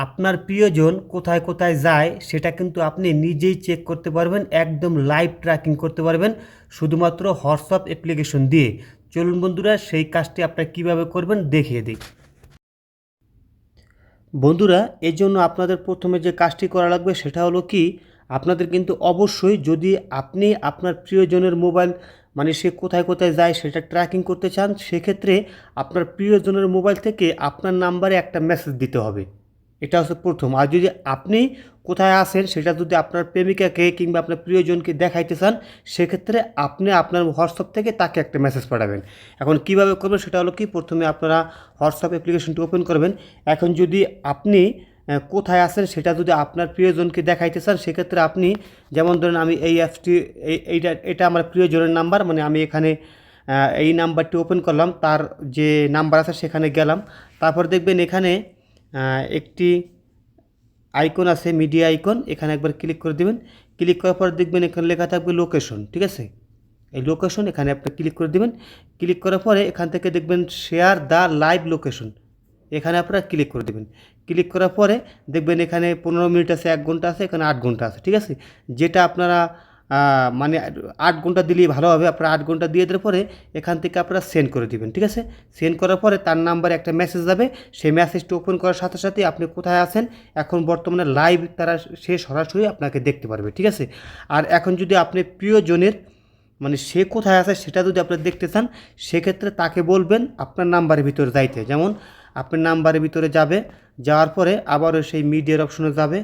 আপনার প্রিয়জন কোথায় কোথায় যায় সেটা কিন্তু আপনি নিজেই চেক করতে পারবেন, একদম লাইভ ট্র্যাকিং করতে পারবেন শুধুমাত্র হোয়াটসঅ্যাপ অ্যাপ্লিকেশন দিয়ে। চলুন বন্ধুরা, সেই কাজটি আপনারা কীভাবে করবেন দেখিয়ে দিই। বন্ধুরা, এর জন্য আপনাদের প্রথমে যে কাজটি করা লাগবে সেটা হলো কি, আপনাদের কিন্তু অবশ্যই যদি আপনি আপনার প্রিয়জনের মোবাইল মানে সে কোথায় কোথায় যায় সেটা ট্র্যাকিং করতে চান, সেক্ষেত্রে আপনার প্রিয়জনের মোবাইল থেকে আপনার নাম্বারে একটা মেসেজ দিতে হবে। এটা হচ্ছে প্রথম। আর যদি আপনি কোথায় আছেন সেটা যদি আপনার প্রেমিকাকে কিংবা আপনার প্রিয়জনকে দেখাইতে চান, সেক্ষেত্রে আপনি আপনার হোয়াটসঅ্যাপ থেকে তাকে একটা মেসেজ পাঠাবেন। এখন কীভাবে করবেন সেটা হলো কি, প্রথমে আপনারা হোয়াটসঅ্যাপ অ্যাপ্লিকেশনটি ওপেন করবেন। এখন যদি আপনি কোথায় আছেন সেটা যদি আপনার প্রিয়জনকে দেখাইতে চান, সেক্ষেত্রে আপনি যেমন ধরেন আমি এই অ্যাপসটি এটা আমার প্রিয়জনের নাম্বার, মানে আমি এখানে এই নাম্বারটি ওপেন করলাম, তার যে নাম্বার আছে সেখানে গেলাম। তারপর দেখবেন এখানে একটি আইকন আছে, মিডিয়া আইকন, এখানে একবার ক্লিক করে দেবেন। ক্লিক করার পর দেখবেন এখানে লেখা থাকবে লোকেশন, ঠিক আছে? এই লোকেশন এখানে আপনি ক্লিক করে দেবেন। ক্লিক করার পরে এখান থেকে দেখবেন শেয়ার দ্য লাইভ লোকেশন, এখানে আপনারা ক্লিক করে দেবেন। ক্লিক করার পরে দেখবেন এখানে 15 মিনিট আছে, 1 ঘন্টা আছে, এখানে 8 ঘন্টা আছে, ঠিক আছে? যেটা আপনারা মানে 8 ঘন্টা দিলেই ভালো হবে। আপনারা 8 ঘন্টা দিয়ে দেওয়ার পরে এখান থেকে আপনারা সেন্ড করে দিবেন, ঠিক আছে? সেন্ড করার পরে তার নাম্বারে একটা মেসেজ যাবে। সেই মেসেজটি ওপেন করার সাথে সাথেই আপনি কোথায় আছেন এখন বর্তমানে লাইভ সে সরাসরি আপনাকে দেখতে পারবে, ঠিক আছে? আর এখন যদি আপনি প্রিয়জনের মানে সে কোথায় আছে সেটা যদি আপনারা দেখতে চান, সেক্ষেত্রে তাকে বলবেন আপনার নাম্বারের ভিতরে যাইতে। যেমন আপনার নাম্বারের ভিতরে যাবে, যাওয়ার পরে আবারও সেই মিডিয়ার অপশনে যাবে,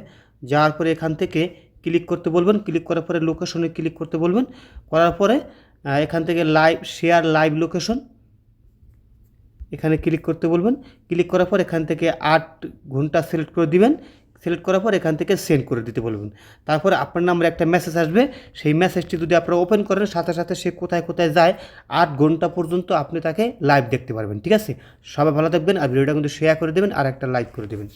যাওয়ার পরে এখান থেকে ক্লিক করতে বলবেন। ক্লিক করার পরে লোকেশনে ক্লিক করতে বলবেন। করার পরে এখান থেকে লাইভ শেয়ার লাইভ লোকেশন এখানে ক্লিক করতে বলবেন। ক্লিক করার পর এখান থেকে 8 ঘন্টা সিলেক্ট করে দিবেন। সিলেক্ট করার পর এখান থেকে সেন্ড করে দিতে বলবেন। তারপরে আপনার নাম্বারে একটা মেসেজ আসবে। সেই মেসেজটি যদি আপনারা ওপেন করেন, সাথে সাথে সে কোথায় কোথায় যায় 8 ঘন্টা পর্যন্ত আপনি তাকে লাইভ দেখতে পারবেন, ঠিক আছে? সবাই ভালো থাকবেন, আর ভিডিওটা কিন্তু শেয়ার করে দেবেন আর একটা লাইক করে দেবেন।